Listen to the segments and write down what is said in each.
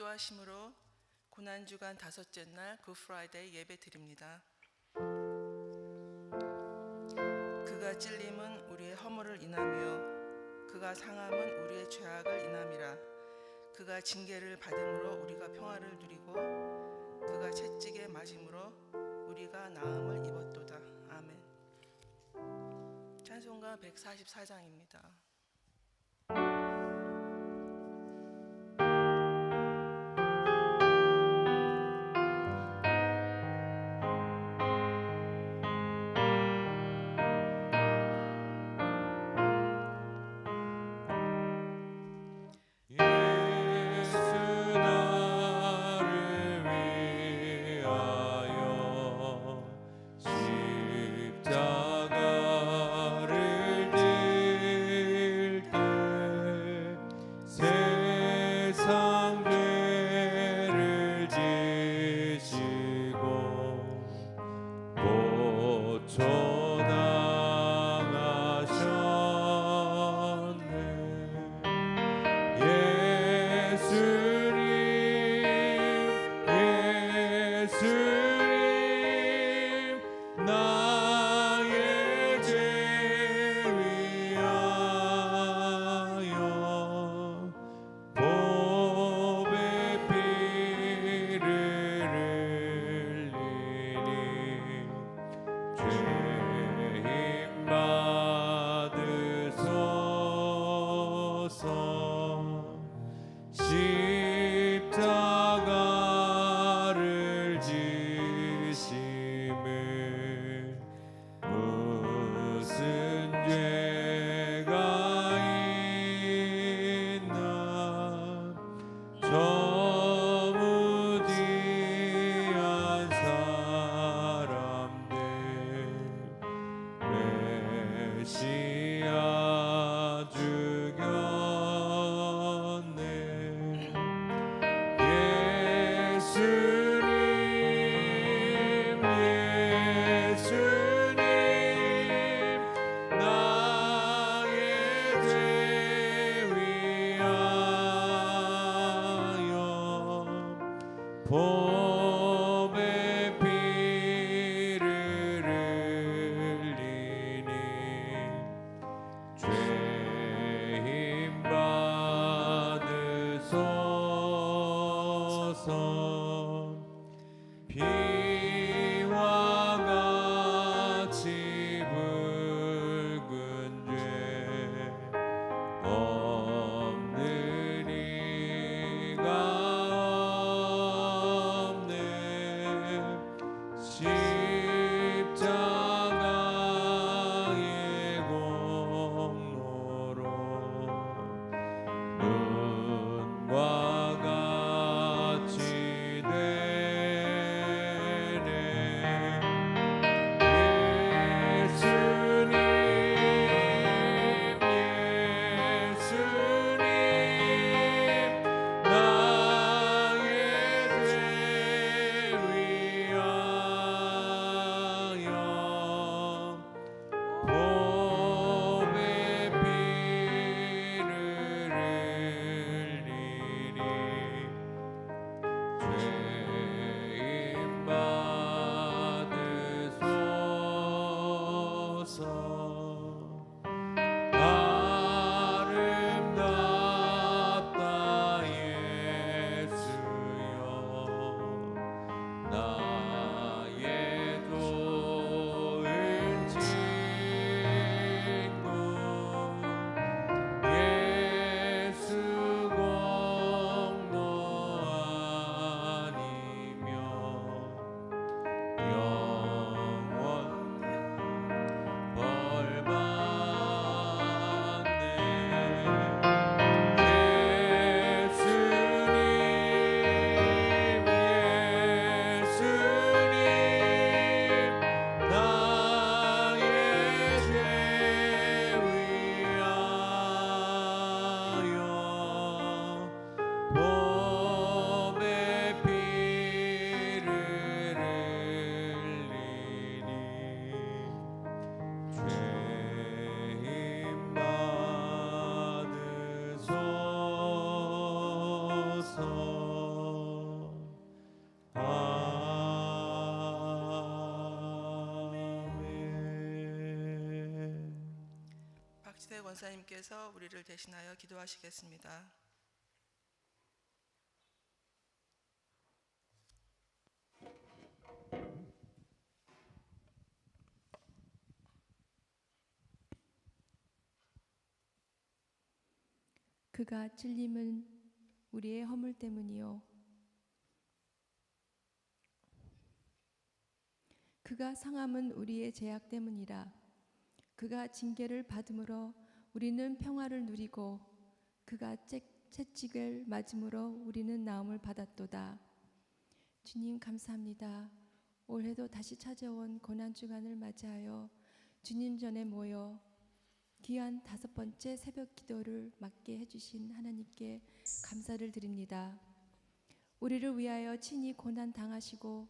기도하심으로 고난주간 다섯째 날 굿프라이데이 예배 드립니다. 그가 찔림은 우리의 허물을 인하며 그가 상함은 우리의 죄악을 인함이라. 그가 징계를 받음으로 우리가 평화를 누리고 그가 채찍에 맞음으로 우리가 나음을 입었도다. 아멘. 찬송가 144장입니다. 십자가를 지심을 무슨 죄가 있나 저 무지한 사람들 메시아 죽였네. 예수님 나의 죄 위하여 봄에 피를 흘리니 죄인 받으소서. 피와 같이 붉은 죄 없는 이가 없네. 십자가의 공로로 눈과 같이 되네. 예수님 나의 죄 위하여 봄에 피를 흘리니 죄인 받으소서. 아름답다 예수여 나의 좋은 친구. 예수 공로 아니며 영원 벌 받네. 예수님 나의 죄 위하여 봄에 피를 흘리니 죄인 받으소서. 권사님께서 우리를 대신하여 기도하시겠습니다. 그가 찔림은 우리의 허물 때문이요 그가 상함은 우리의 죄악 때문이라. 그가 징계를 받음으로 우리는 평화를 누리고 그가 채찍을 맞음으로 우리는 나음을 받았도다. 주님 감사합니다. 올해도 다시 찾아온 고난주간을 맞이하여 주님 전에 모여 귀한 5번째 새벽 기도를 맡게 해주신 하나님께 감사를 드립니다. 우리를 위하여 친히 고난 당하시고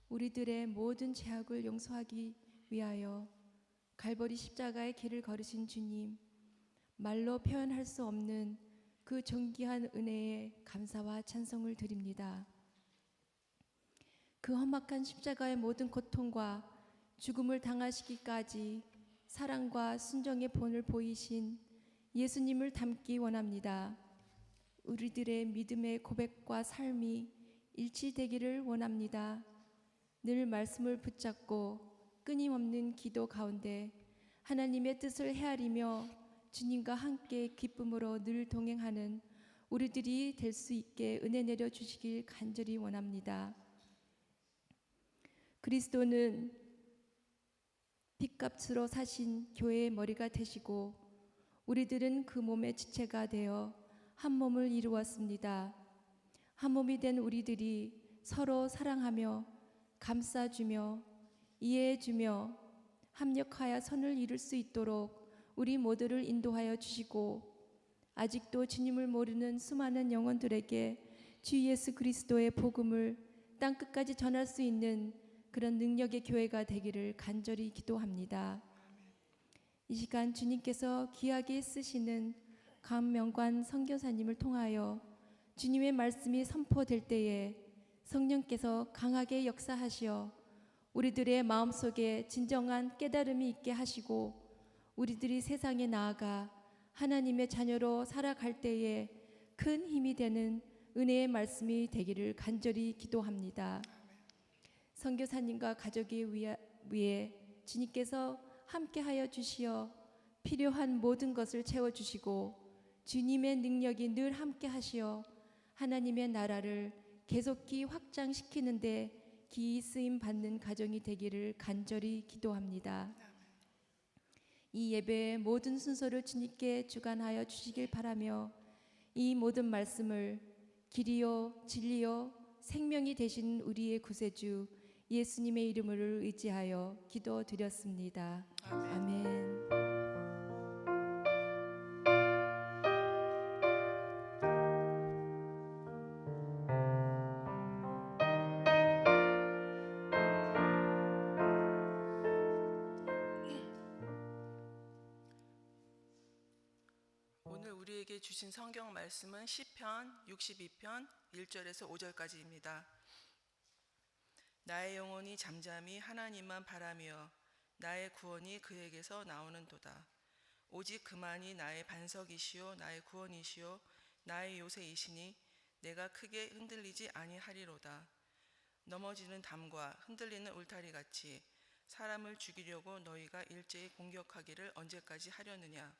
우리들의 모든 죄악을 용서하기 위하여 갈보리 십자가의 길을 걸으신 주님, 말로 표현할 수 없는 그 존귀한 은혜에 감사와 찬송을 드립니다. 그 험악한 십자가의 모든 고통과 죽음을 당하시기까지 사랑과 순종의 본을 보이신 예수님을 닮기 원합니다. 우리들의 믿음의 고백과 삶이 일치되기를 원합니다. 늘 말씀을 붙잡고 끊임없는 기도 가운데 하나님의 뜻을 헤아리며 주님과 함께 기쁨으로 늘 동행하는 우리들이 될 수 있게 은혜 내려주시길 간절히 원합니다. 그리스도는 핏값으로 사신 교회의 머리가 되시고 우리들은 그 몸의 지체가 되어 한 몸을 이루었습니다. 한 몸이 된 우리들이 서로 사랑하며 감싸주며 이해해주며 합력하여 선을 이룰 수 있도록 우리 모두를 인도하여 주시고 아직도 주님을 모르는 수많은 영혼들에게 주 예수 그리스도의 복음을 땅끝까지 전할 수 있는 그런 능력의 교회가 되기를 간절히 기도합니다. 이 시간 주님께서 귀하게 쓰시는 감명관 선교사님을 통하여 주님의 말씀이 선포될 때에 성령께서 강하게 역사하시어 우리들의 마음속에 진정한 깨달음이 있게 하시고 우리들이 세상에 나아가 하나님의 자녀로 살아갈 때에 큰 힘이 되는 은혜의 말씀이 되기를 간절히 기도합니다. 선교사님과 가족이 위해 주님께서 함께하여 주시어 필요한 모든 것을 채워주시고 주님의 능력이 늘 함께하시어 하나님의 나라를 계속히 확장시키는데 기이 쓰임 받는 가정이 되기를 간절히 기도합니다. 이 예배의 모든 순서를 주님께 주관하여 주시길 바라며 이 모든 말씀을 길이요 진리요 생명이 되신 우리의 구세주 예수님의 이름을 의지하여 기도드렸습니다. 아멘. 오늘 우리에게 주신 성경 말씀은 시편 62편 1절에서 5절까지입니다. 나의 영혼이 잠잠히 하나님만 바라며 나의 구원이 그에게서 나오는도다. 오직 그만이 나의 반석이시요 나의 구원이시요 나의 요새이시니 내가 크게 흔들리지 아니하리로다. 넘어지는 담과 흔들리는 울타리같이 사람을 죽이려고 너희가 일제히 공격하기를 언제까지 하려느냐.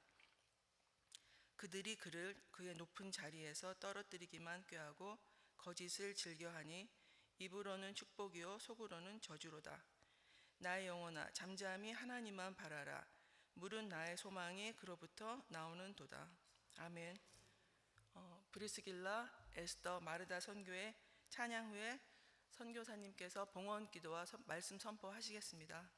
그들이 그를 그의 높은 자리에서 떨어뜨리기만 꾀하고 거짓을 즐겨하니 입으로는 축복이요 속으로는 저주로다. 나의 영혼아 잠잠히 하나님만 바라라. 물은 나의 소망이 그로부터 나오는도다. 아멘. 브리스길라 에스더 마르다 선교회 찬양 후에 선교사님께서 봉헌 기도와 말씀 선포하시겠습니다.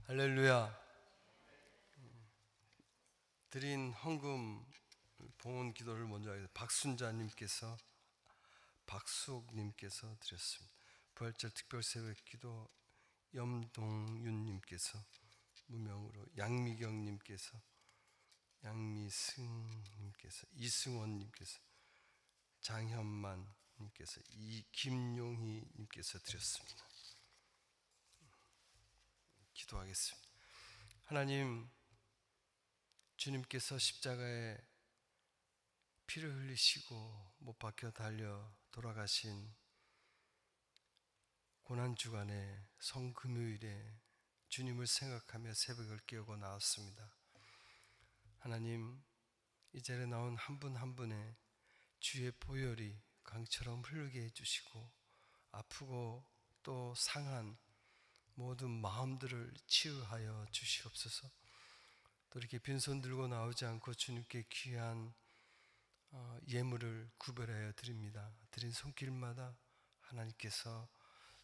할렐루야. 드린 헌금 봉헌 기도를 먼저 하겠습니다. 박순자님께서, 박수옥님께서 드렸습니다. 부활절 특별 새벽 기도 염동윤님께서 무명으로, 양미경님께서, 양미승님께서, 이승원님께서, 장현만님께서, 김용희님께서 드렸습니다. 기도하겠습니다. 하나님, 주님께서 십자가에 피를 흘리시고 못 박혀 달려 돌아가신 고난주간에 성금요일에 주님을 생각하며 새벽을 깨우고 나왔습니다. 하나님, 이 자리에 나온 한 분 한 분의 주의 보혈이 강처럼 흐르게 해주시고 아프고 또 상한 모든 마음들을 치유하여 주시옵소서. 또 이렇게 빈손 들고 나오지 않고 주님께 귀한 예물을 구별하여 드립니다. 드린 손길마다 하나님께서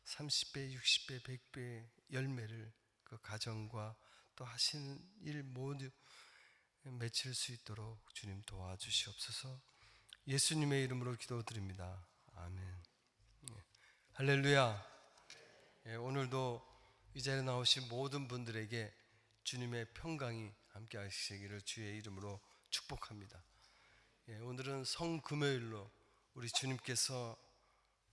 30배, 60배, 100배의 열매를 그 가정과 또 하시는 일 모두 맺힐 수 있도록 주님 도와주시옵소서. 예수님의 이름으로 기도드립니다. 아멘. 할렐루야. 오늘도 이 자리에 나오신 모든 분들에게 주님의 평강이 함께 하시기를 주의 이름으로 축복합니다. 오늘은 성금요일로 우리 주님께서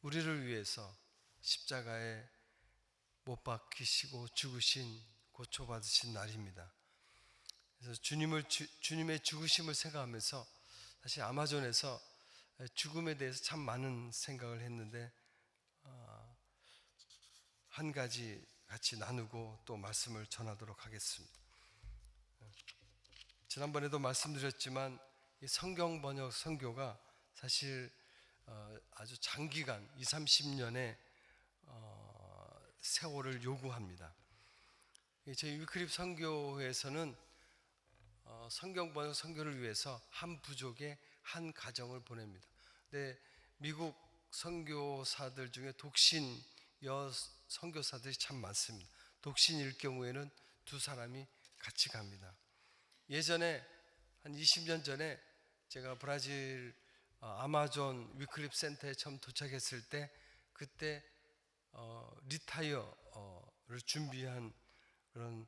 우리를 위해서 십자가에 못 박히시고 죽으신, 고초받으신 날입니다. 그래서 주님의 죽으심을 생각하면서 사실 아마존에서 죽음에 대해서 참 많은 생각을 했는데 한 가지 같이 나누고 또 말씀을 전하도록 하겠습니다. 지난번에도 말씀드렸지만 이 성경 번역 선교가 사실 아주 장기간 20-30년의 세월을 요구합니다. 저희 위클립 선교회에서는 성경 번역 선교를 위해서 한 부족의 한 가정을 보냅니다. 근데 미국 선교사들 중에 독신 여 선교사들이 참 많습니다. 독신일 경우에는 두 사람이 같이 갑니다. 예전에 한 20년 전에 제가 브라질 아마존 위클립 센터에 처음 도착했을 때 그때 리타이어를 준비한 그런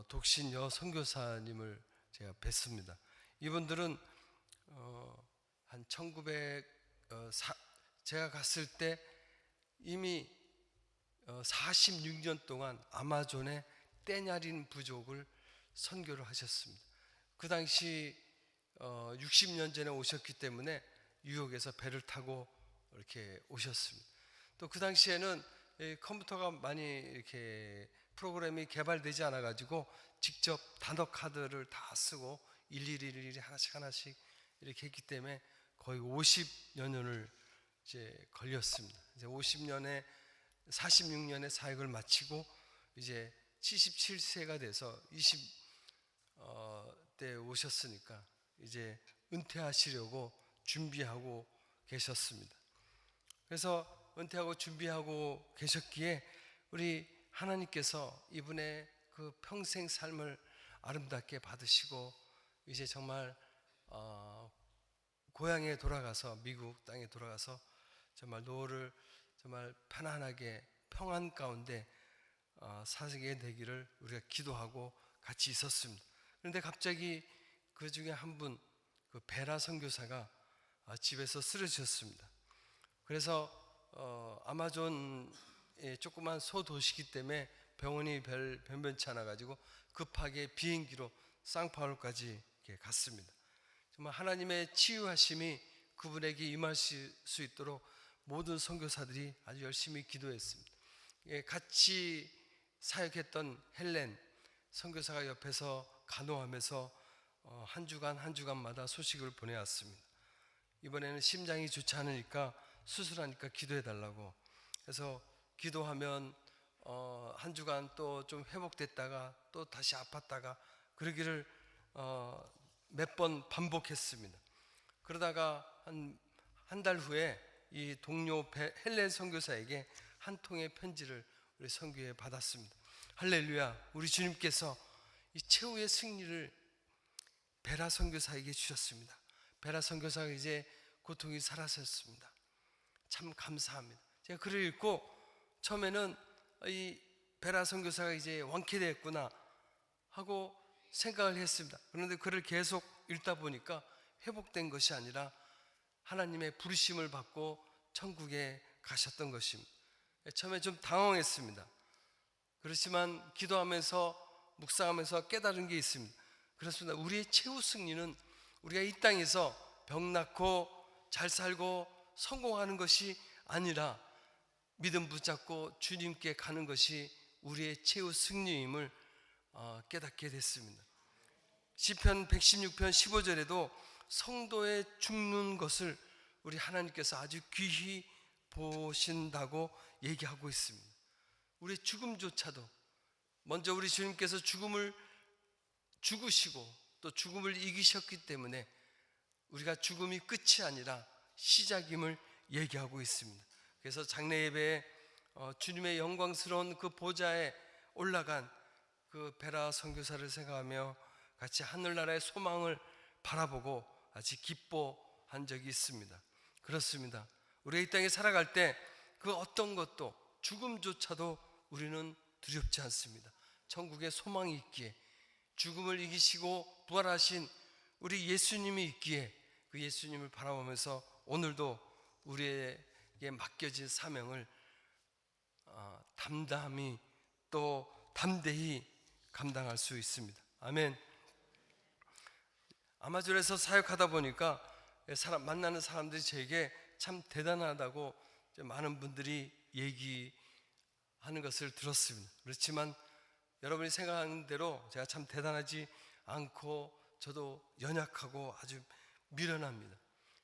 독신 여 선교사님을 제가 뵀습니다. 이분들은 한 제가 갔을 때 이미 46년 동안 아마존의 떼냐린 부족을 선교를 하셨습니다. 그 당시 60년 전에 오셨기 때문에 뉴욕에서 배를 타고 이렇게 오셨습니다. 또 그 당시에는 컴퓨터가 많이 이렇게 프로그램이 개발되지 않아 가지고 직접 단어 카드를 다 쓰고 일일이 하나씩 이렇게 했기 때문에 거의 50여 년을 이제 걸렸습니다. 이제 50년에 46년의 사역을 마치고 이제 77세가 돼서 20대 오셨으니까 이제 은퇴하시려고 준비하고 계셨습니다. 그래서 은퇴하고 준비하고 계셨기에 우리 하나님께서 이분의 그 평생 삶을 아름답게 받으시고 이제 정말 고향에 돌아가서 미국 땅에 돌아가서 정말 노후를 정말 편안하게 평안 가운데 사시게 되기를 우리가 기도하고 같이 있었습니다. 그런데 갑자기 그 중에 한 분, 그 베라 선교사가 집에서 쓰러지셨습니다. 그래서 아마존의 조그만 소도시기 때문에 병원이 변변치 않아 가지고 급하게 비행기로 상파울까지 갔습니다. 정말 하나님의 치유하심이 그분에게 임하실 수 있도록 모든 선교사들이 아주 열심히 기도했습니다. 같이 사역했던 헬렌 선교사가 옆에서 간호하면서 한 주간마다 소식을 보내왔습니다. 이번에는 심장이 좋지 않으니까 수술하니까 기도해 달라고. 그래서 기도하면 한 주간 또 좀 회복됐다가 또 다시 아팠다가 그러기를 몇 번 반복했습니다. 그러다가 한 달 후에 이 동료 헬렌 선교사에게 한 통의 편지를 우리 선교회에 받았습니다. 할렐루야. 우리 주님께서 이 최후의 승리를 베라 선교사에게 주셨습니다. 베라 선교사가 이제 고통이 사라졌습니다. 참 감사합니다. 제가 글을 읽고 처음에는 이 베라 선교사가 이제 완쾌됐구나 하고 생각을 했습니다. 그런데 글을 계속 읽다 보니까 회복된 것이 아니라 하나님의 부르심을 받고 천국에 가셨던 것입니다. 처음에 좀 당황했습니다. 그렇지만 기도하면서 묵상하면서 깨달은 게 있습니다. 그렇습니다. 우리의 최후 승리는 우리가 이 땅에서 병 낫고 잘 살고 성공하는 것이 아니라 믿음 붙잡고 주님께 가는 것이 우리의 최후 승리임을 깨닫게 됐습니다. 시편 116편 15절에도 성도의 죽는 것을 우리 하나님께서 아주 귀히 보신다고 얘기하고 있습니다. 우리의 죽음조차도 먼저 우리 주님께서 죽음을 죽으시고 또 죽음을 이기셨기 때문에 우리가 죽음이 끝이 아니라 시작임을 얘기하고 있습니다. 그래서 장래 예배에 주님의 영광스러운 그 보좌에 올라간 그 베라 선교사를 생각하며 같이 하늘나라의 소망을 바라보고 아주 기뻐한 적이 있습니다. 그렇습니다. 우리가 이 땅에 살아갈 때 그 어떤 것도 죽음조차도 우리는 두렵지 않습니다. 천국에 소망이 있기에 죽음을 이기시고 부활하신 우리 예수님이 있기에 그 예수님을 바라보면서 오늘도 우리에게 맡겨진 사명을 담담히 또 담대히 감당할 수 있습니다. 아멘. 아마존에서 사역하다 보니까 만나는 사람들이 저에게 참 대단하다고 많은 분들이 얘기하는 것을 들었습니다. 그렇지만 여러분이 생각하는 대로 제가 참 대단하지 않고 저도 연약하고 아주 미련합니다.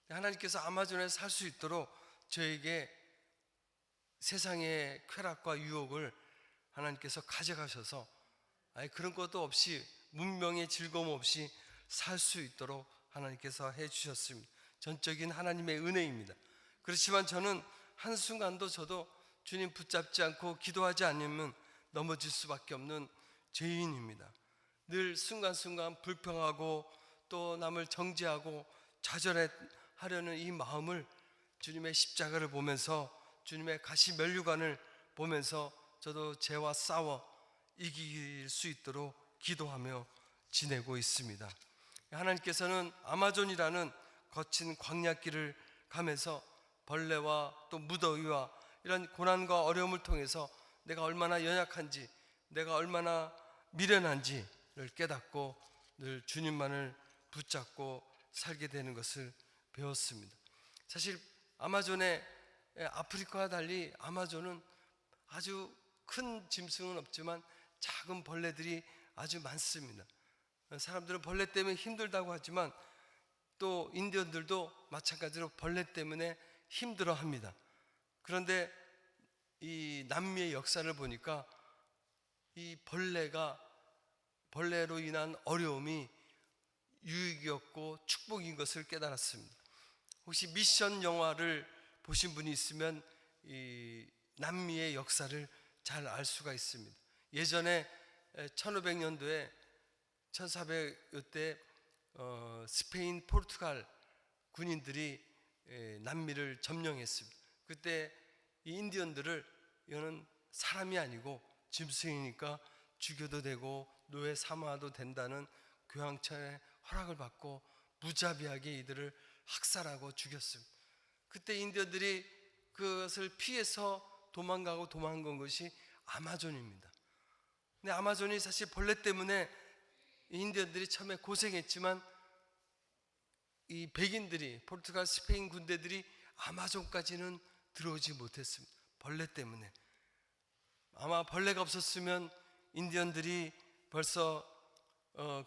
하나님께서 아마존에서 살 수 있도록 저에게 세상의 쾌락과 유혹을 하나님께서 가져가셔서 그런 것도 없이 문명의 즐거움 없이 살 수 있도록 하나님께서 해주셨습니다. 전적인 하나님의 은혜입니다. 그렇지만 저는 한순간도 저도 주님 붙잡지 않고 기도하지 않으면 넘어질 수밖에 없는 죄인입니다. 늘 순간순간 불평하고 또 남을 정죄하고 좌절하려는 이 마음을 주님의 십자가를 보면서 주님의 가시 면류관을 보면서 저도 죄와 싸워 이길 수 있도록 기도하며 지내고 있습니다. 하나님께서는 아마존이라는 거친 광야길을 가면서 벌레와 또 무더위와 이런 고난과 어려움을 통해서 내가 얼마나 연약한지, 내가 얼마나 미련한지를 깨닫고 늘 주님만을 붙잡고 살게 되는 것을 배웠습니다. 사실 아마존의 아프리카와 달리 아마존은 아주 큰 짐승은 없지만 작은 벌레들이 아주 많습니다. 사람들은 벌레 때문에 힘들다고 하지만 또 인디언들도 마찬가지로 벌레 때문에 힘들어합니다. 그런데 이 남미의 역사를 보니까 이 벌레로 인한 어려움이 유익이었고 축복인 것을 깨달았습니다. 혹시 미션 영화를 보신 분이 있으면 이 남미의 역사를 잘 알 수가 있습니다. 예전에 1500년도에 1400때 스페인, 포르투갈 군인들이 남미를 점령했습니다. 그때 이 인디언들을 이거는 사람이 아니고 짐승이니까 죽여도 되고 노예 삼아도 된다는 교황청의 허락을 받고 무자비하게 이들을 학살하고 죽였습니다. 그때 인디언들이 그것을 피해서 도망간 것이 아마존입니다. 근데 아마존이 사실 벌레 때문에 인디언들이 처음에 고생했지만 이 백인들이 포르투갈 스페인 군대들이 아마존까지는 들어오지 못했습니다. 벌레 때문에. 아마 벌레가 없었으면 인디언들이 벌써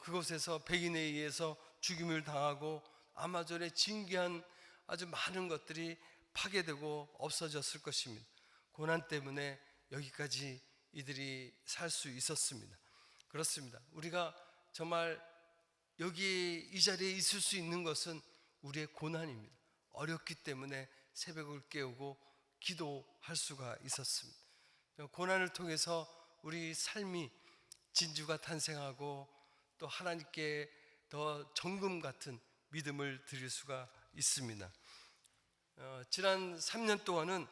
그곳에서 백인에 의해서 죽임을 당하고 아마존의 진귀한 아주 많은 것들이 파괴되고 없어졌을 것입니다. 고난 때문에 여기까지 이들이 살 수 있었습니다. 그렇습니다. 우리가 정말 여기 이 자리에 있을 수 있는 것은 우리의 고난입니다. 어렵기 때문에 새벽을 깨우고 기도할 수가 있었습니다. 고난을 통해서 우리 삶이 진주가 탄생하고 또 하나님께 더 정금 같은 믿음을 드릴 수가 있습니다. 지난 3년 동안은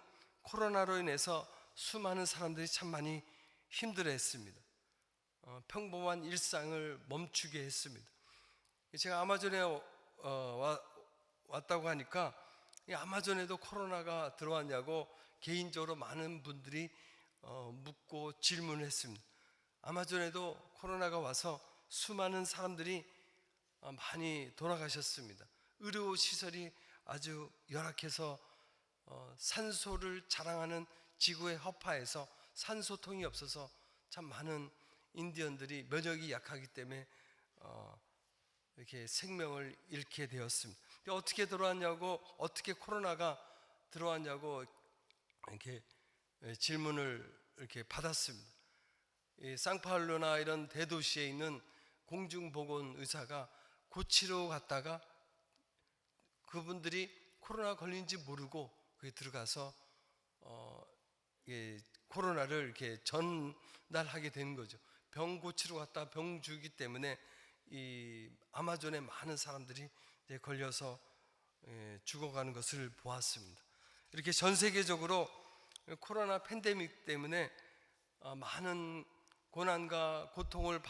코로나로 인해서 수많은 사람들이 참 많이 힘들어했습니다. 평범한 일상을 멈추게 했습니다. 제가 아마존에 왔다고 하니까 이 아마존에도 코로나가 들어왔냐고 개인적으로 많은 분들이 묻고 질문을 했습니다. 아마존에도 코로나가 와서 수많은 사람들이 많이 돌아가셨습니다. 의료시설이 아주 열악해서 산소를 자랑하는 지구의 허파에서 산소통이 없어서 참 많은 인디언들이 면역이 약하기 때문에 이렇게 생명을 잃게 되었습니다. 어떻게 들어왔냐고, 어떻게 코로나가 들어왔냐고 이렇게 질문을 이렇게 받았습니다. 이 상파울루나 이런 대도시에 있는 공중보건 의사가 고치러 갔다가 그분들이 코로나 걸린지 모르고 거기 들어가서 코로나를 이렇게 전달하게 된 거죠. 병 고치러 갔다 병 주기 때문에 이 아마존에 많은 사람들이 이제 걸려서 죽어가는 것을 보았습니다. 이렇게 전 세계적으로 코로나 팬데믹 때문에 많은 고난과 고통을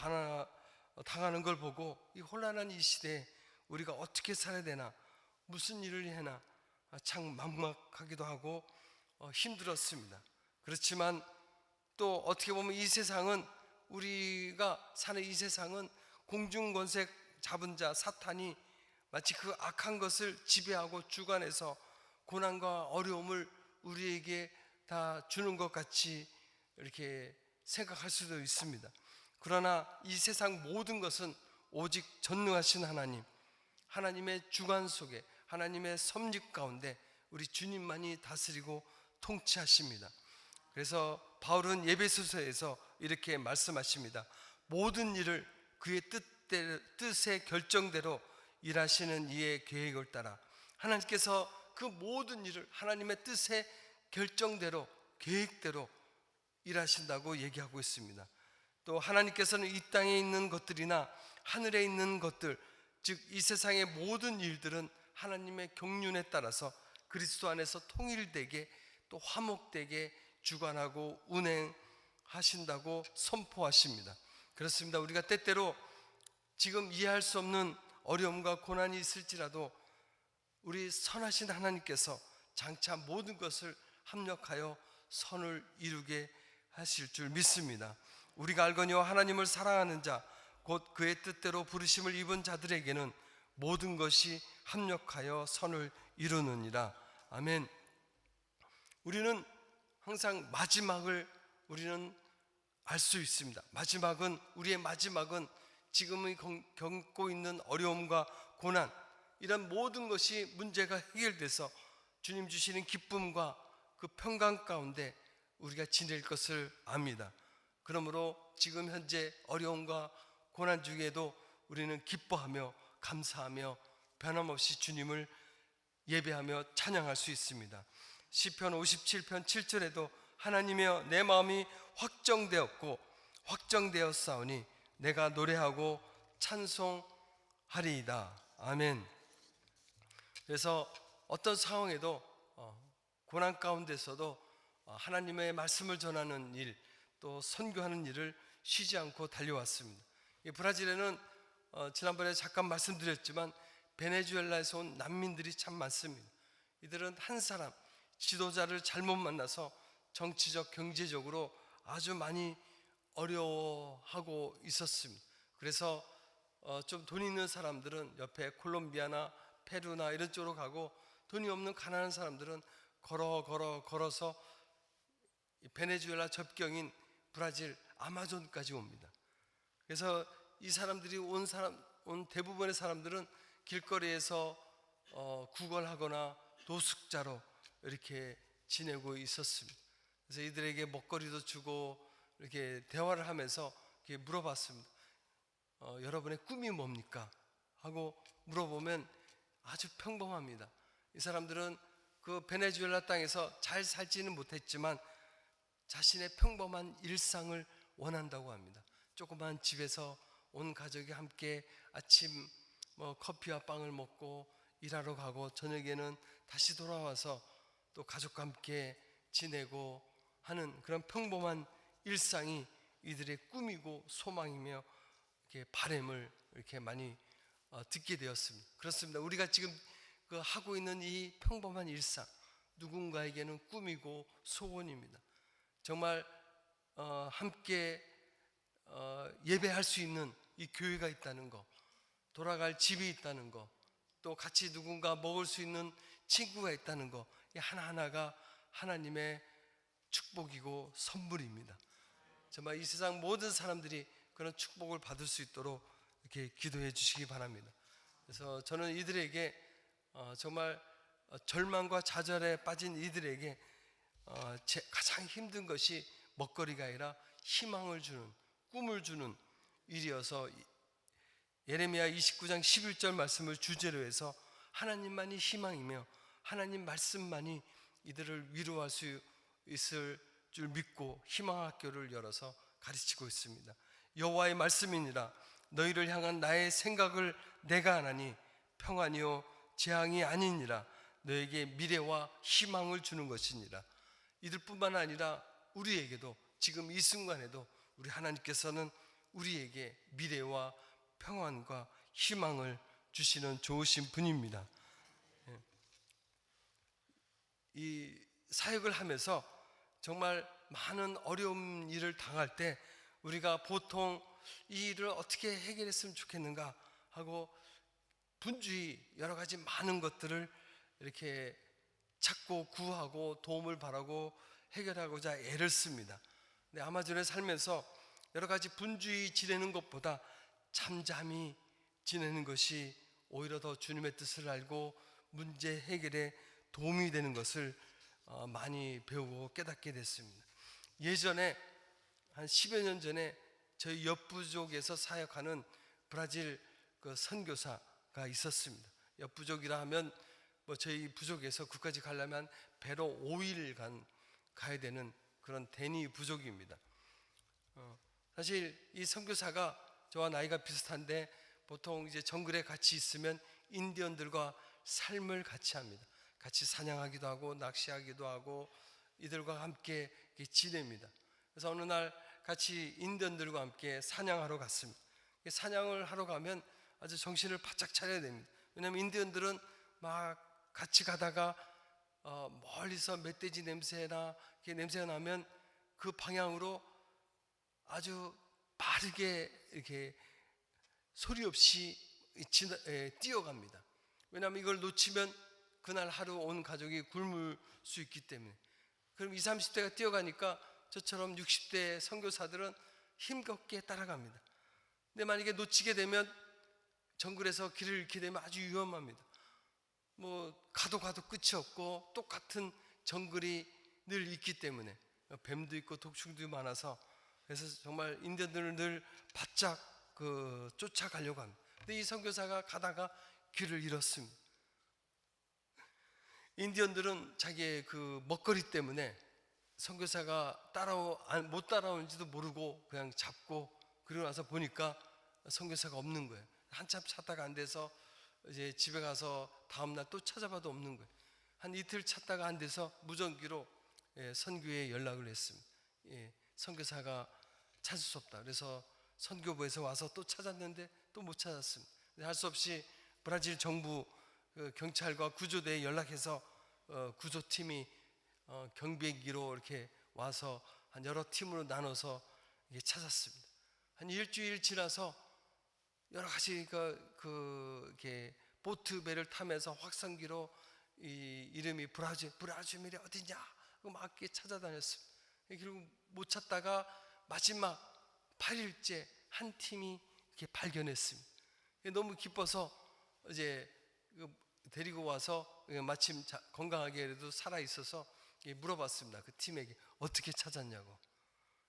당하는 걸 보고 이 혼란한 이 시대에 우리가 어떻게 살아야 되나, 무슨 일을 해나 참 막막하기도 하고 힘들었습니다. 그렇지만 또 어떻게 보면 이 세상은, 우리가 사는 이 세상은 공중권세 잡은 자 사탄이 마치 그 악한 것을 지배하고 주관해서 고난과 어려움을 우리에게 다 주는 것 같이 이렇게 생각할 수도 있습니다. 그러나 이 세상 모든 것은 오직 전능하신 하나님, 하나님의 주관 속에, 하나님의 섭립 가운데 우리 주님만이 다스리고 통치하십니다. 그래서 바울은 에베소서에서 이렇게 말씀하십니다. 모든 일을 그의 뜻의 결정대로 일하시는 이의 계획을 따라, 하나님께서 그 모든 일을 하나님의 뜻의 결정대로, 계획대로 일하신다고 얘기하고 있습니다. 또 하나님께서는 이 땅에 있는 것들이나 하늘에 있는 것들, 즉 이 세상의 모든 일들은 하나님의 경륜에 따라서 그리스도 안에서 통일되게 또 화목되게 주관하고 운행하신다고 선포하십니다. 그렇습니다. 우리가 때때로 지금 이해할 수 없는 어려움과 고난이 있을지라도 우리 선하신 하나님께서 장차 모든 것을 합력하여 선을 이루게 하실 줄 믿습니다. 우리가 알거니와 하나님을 사랑하는 자, 곧 그의 뜻대로 부르심을 입은 자들에게는 모든 것이 합력하여 선을 이루느니라. 아멘. 우리는 항상 마지막을 우리는 알 수 있습니다. 우리의 마지막은 지금의 겪고 있는 어려움과 고난, 이런 모든 것이 문제가 해결돼서 주님 주시는 기쁨과 그 평강 가운데 우리가 지낼 것을 압니다. 그러므로 지금 현재 어려움과 고난 중에도 우리는 기뻐하며 감사하며 변함없이 주님을 예배하며 찬양할 수 있습니다. 시편 57편 7절에도 하나님이여 내 마음이 확정되었사오니 내가 노래하고 찬송하리이다. 아멘. 그래서 어떤 상황에도 고난 가운데서도 하나님의 말씀을 전하는 일, 또 선교하는 일을 쉬지 않고 달려왔습니다. 브라질에는 지난번에 잠깐 말씀드렸지만 베네수엘라에서 온 난민들이 참 많습니다. 이들은 한 사람, 지도자를 잘못 만나서 정치적, 경제적으로 아주 많이 어려워하고 있었습니다. 그래서 좀 돈 있는 사람들은 옆에 콜롬비아나 페루나 이런 쪽으로 가고, 돈이 없는 가난한 사람들은 걸어서 베네수엘라 접경인 브라질 아마존까지 옵니다. 그래서 이 사람들이 온 대부분의 사람들은 길거리에서 구걸하거나 노숙자로 이렇게 지내고 있었습니다. 그래서 이들에게 먹거리도 주고 이렇게 대화를 하면서 이렇게 물어봤습니다. 여러분의 꿈이 뭡니까? 하고 물어보면 아주 평범합니다. 이 사람들은 그 베네수엘라 땅에서 잘 살지는 못했지만 자신의 평범한 일상을 원한다고 합니다. 조그만 집에서 온 가족이 함께 아침 커피와 빵을 먹고 일하러 가고 저녁에는 다시 돌아와서 또 가족과 함께 지내고 하는 그런 평범한 일상이 이들의 꿈이고 소망이며 이렇게 바람을 이렇게 많이 듣게 되었습니다. 그렇습니다. 우리가 지금 하고 있는 이 평범한 일상, 누군가에게는 꿈이고 소원입니다. 정말 함께 예배할 수 있는 이 교회가 있다는 거, 돌아갈 집이 있다는 거, 또 같이 누군가 먹을 수 있는 친구가 있다는 거, 이 하나하나가 하나님의 축복이고 선물입니다. 정말 이 세상 모든 사람들이 그런 축복을 받을 수 있도록 이렇게 기도해 주시기 바랍니다. 그래서 저는 이들에게 정말 절망과 좌절에 빠진 이들에게 가장 힘든 것이 먹거리가 아니라 희망을 주는, 꿈을 주는 일이어서 예레미야 29장 11절 말씀을 주제로 해서 하나님만이 희망이며 하나님 말씀만이 이들을 위로할 수 있을 줄 믿고 희망학교를 열어서 가르치고 있습니다. 여호와의 말씀이니라. 너희를 향한 나의 생각을 내가 아나니 평안이요 재앙이 아니니라. 너에게 미래와 희망을 주는 것이니라. 이들뿐만 아니라 우리에게도 지금 이 순간에도 우리 하나님께서는 우리에게 미래와 평안과 희망을 주시는 좋으신 분입니다. 이 사역을 하면서 정말 많은 어려운 일을 당할 때 우리가 보통 이 일을 어떻게 해결했으면 좋겠는가 하고 분주히 여러 가지 많은 것들을 이렇게 찾고 구하고 도움을 바라고 해결하고자 애를 씁니다. 근데 아마존에 살면서 여러 가지 분주히 지내는 것보다 잠잠히 지내는 것이 오히려 더 주님의 뜻을 알고 문제 해결에 도움이 되는 것을 많이 배우고 깨닫게 됐습니다. 예전에 한 10여 년 전에 저희 옆부족에서 사역하는 브라질 선교사가 있었습니다. 옆부족이라 하면 저희 부족에서 그까지 가려면 배로 5일간 가야 되는 그런 대니 부족입니다. 사실 이 선교사가 저와 나이가 비슷한데 보통 이제 정글에 같이 있으면 인디언들과 삶을 같이 합니다. 같이 사냥하기도 하고 낚시하기도 하고 이들과 함께 지냅니다. 그래서 어느 날 같이 인디언들과 함께 사냥하러 갔습니다. 사냥을 하러 가면 아주 정신을 바짝 차려야 됩니다. 왜냐하면 인디언들은 막 같이 가다가 멀리서 멧돼지 냄새나 냄새가 나면 그 방향으로 아주 빠르게 이렇게 소리 없이 뛰어갑니다. 왜냐하면 이걸 놓치면 그날 하루 온 가족이 굶을 수 있기 때문에. 그럼 20, 30대가 뛰어가니까 저처럼 60대 선교사들은 힘겹게 따라갑니다. 근데 만약에 놓치게 되면 정글에서 길을 잃게 되면 아주 위험합니다. 가도 끝이 없고 똑같은 정글이 늘 있기 때문에 뱀도 있고 독충도 많아서 그래서 정말 인디언들을 늘 바짝 쫓아가려고 합니다. 근데 이 선교사가 가다가 길을 잃었습니다. 인디언들은 자기의 먹거리 때문에 선교사가 못 따라오는지도 모르고 그냥 잡고 그러고 나서 보니까 선교사가 없는 거예요. 한참 찾다가 안 돼서 이제 집에 가서 다음날 또 찾아봐도 없는 거예요. 한 이틀 찾다가 안 돼서 무전기로 선교에 연락을 했습니다. 선교사가 찾을 수 없다. 그래서 선교부에서 와서 또 찾았는데 또 못 찾았습니다. 할 수 없이 브라질 정부 경찰과 구조대에 연락해서 구조팀이 경비기로 이렇게 와서 한 여러 팀으로 나눠서 이게 찾았습니다. 한 일주일 지나서 여러 가지 이렇게 보트배를 타면서 확성기로 이 이름이 브라주밀이 어디냐 하고 막 이렇게 찾아다녔습니다. 결국 못 찾다가 마지막 8일째 한 팀이 이렇게 발견했습니다. 너무 기뻐서 이제 데리고 와서 마침 건강하게 그래도 살아 있어서 물어봤습니다. 그 팀에게 어떻게 찾았냐고.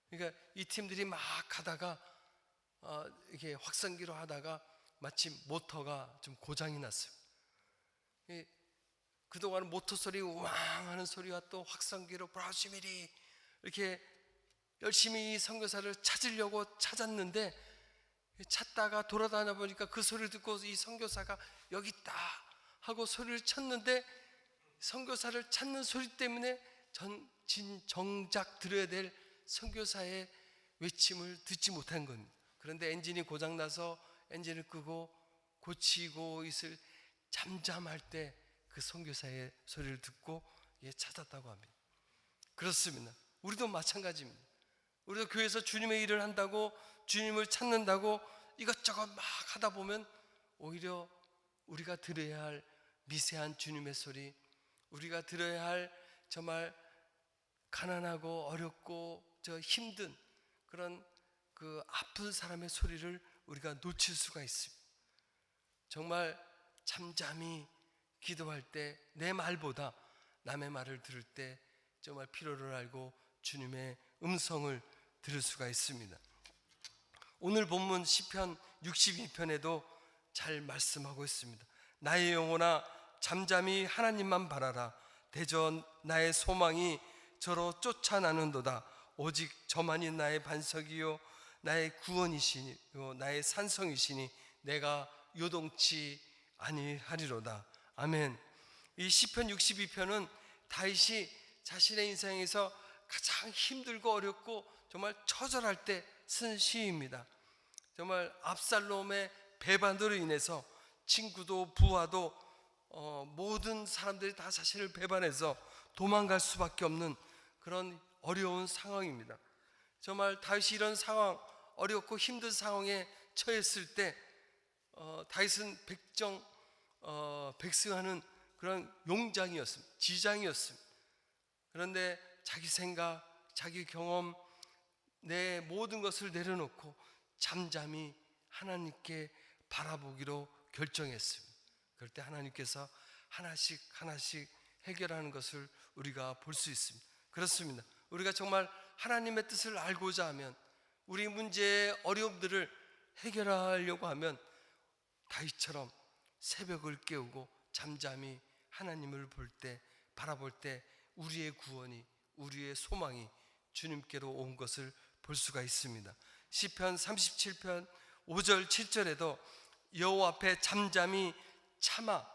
그러니까 이 팀들이 막 가다가 이렇게 확성기로 하다가 마침 모터가 좀 고장이 났어요. 그동안 모터 소리 우왕 하는 소리와 또 확성기로 브라시밀이 이렇게 열심히 이 선교사를 찾으려고 찾았는데 찾다가 돌아다녀 보니까 그 소리를 듣고 이 선교사가 여기 있다 하고 소리를 쳤는데 선교사를 찾는 소리 때문에 정작 들어야 될 선교사의 외침을 듣지 못한 겁니다. 그런데 엔진이 고장나서 엔진을 끄고 고치고 있을 잠잠할 때 그 선교사의 소리를 듣고 찾았다고 합니다. 그렇습니다. 우리도 마찬가지입니다. 우리도 교회에서 주님의 일을 한다고, 주님을 찾는다고 이것저것 막 하다 보면 오히려 우리가 들어야 할 미세한 주님의 소리, 우리가 들어야 할 정말 가난하고 어렵고 힘든 그런 그 아픈 사람의 소리를 우리가 놓칠 수가 있습니다. 정말 잠잠히 기도할 때 내 말보다 남의 말을 들을 때 정말 필요를 알고 주님의 음성을 들을 수가 있습니다. 오늘 본문 시편 62편에도 잘 말씀하고 있습니다. 나의 영혼아 잠잠히 하나님만 바라라. 대저 나의 소망이 저로 쫓아나는도다. 오직 저만이 나의 반석이요 나의 구원이시요 나의 산성이시니 내가 요동치 아니하리로다. 아멘. 이 시편 62편은 다윗이 자신의 인생에서 가장 힘들고 어렵고 정말 처절할 때 쓴 시입니다. 정말 압살롬의 배반으로 인해서 친구도 부하도 모든 사람들이 다 자신을 배반해서 도망갈 수밖에 없는 그런 어려운 상황입니다. 정말 다윗이 이런 상황, 어렵고 힘든 상황에 처했을 때 다윗은 백승하는 그런 용장이었습니다. 지장이었습니다. 그런데 자기 생각, 자기 경험, 내 모든 것을 내려놓고 잠잠히 하나님께 바라보기로 결정했습니다. 그럴 때 하나님께서 하나씩 하나씩 해결하는 것을 우리가 볼 수 있습니다. 그렇습니다. 우리가 정말 하나님의 뜻을 알고자 하면, 우리 문제의 어려움들을 해결하려고 하면 다윗처럼 새벽을 깨우고 잠잠히 하나님을 볼 때, 바라볼 때 우리의 구원이, 우리의 소망이 주님께로 온 것을 볼 수가 있습니다. 시편 37편 5절 7절에도 여호와 앞에 잠잠히 참아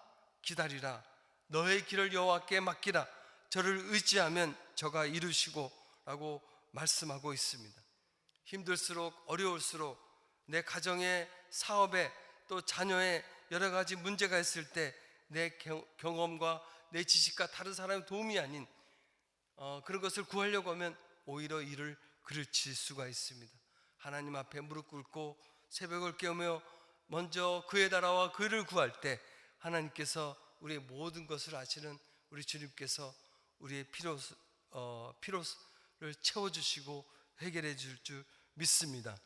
기다리라. 너의 길을 여호와께 맡기라. 저를 의지하면 저가 이루시고 라고 말씀하고 있습니다. 힘들수록 어려울수록 내 가정에, 사업에, 또 자녀의 여러 가지 문제가 있을 때 내 경험과 내 지식과 다른 사람의 도움이 아닌 그런 것을 구하려고 하면 오히려 이를 그르칠 수가 있습니다. 하나님 앞에 무릎 꿇고 새벽을 깨우며 먼저 그의 나라와 그를 구할 때 하나님께서 우리의 모든 것을 아시는 우리 주님께서 우리의 필요를 채워주시고 해결해 줄 줄 믿습니다.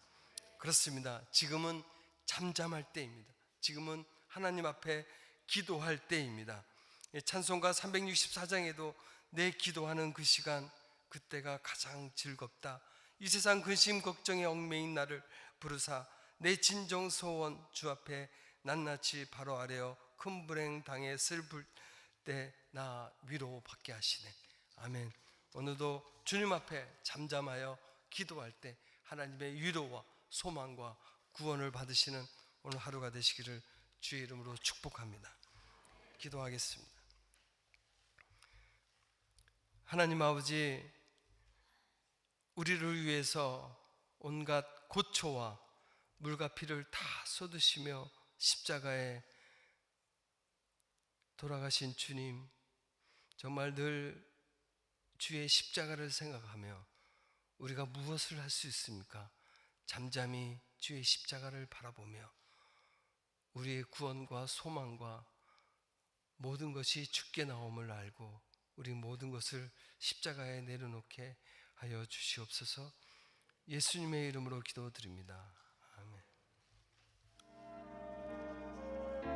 그렇습니다. 지금은 잠잠할 때입니다. 지금은 하나님 앞에 기도할 때입니다. 찬송가 364장에도 내 기도하는 그 시간, 그때가 가장 즐겁다. 이 세상 근심 걱정에 얽매인 나를 부르사 내 진정 소원 주 앞에 낱낱이 바로 아래어 큰 불행 당해 슬플 때 나 위로받게 하시네. 아멘. 오늘도 주님 앞에 잠잠하여 기도할 때 하나님의 위로와 소망과 구원을 받으시는 오늘 하루가 되시기를 주의 이름으로 축복합니다. 기도하겠습니다. 하나님 아버지, 우리를 위해서 온갖 고초와 물과 피를 다 쏟으시며 십자가에 돌아가신 주님, 정말 늘 주의 십자가를 생각하며 우리가 무엇을 할 수 있습니까? 잠잠히 주의 십자가를 바라보며 우리의 구원과 소망과 모든 것이 주께 나옴을 알고 우리 모든 것을 십자가에 내려놓게 하여 주시옵소서. 예수님의 이름으로 기도드립니다.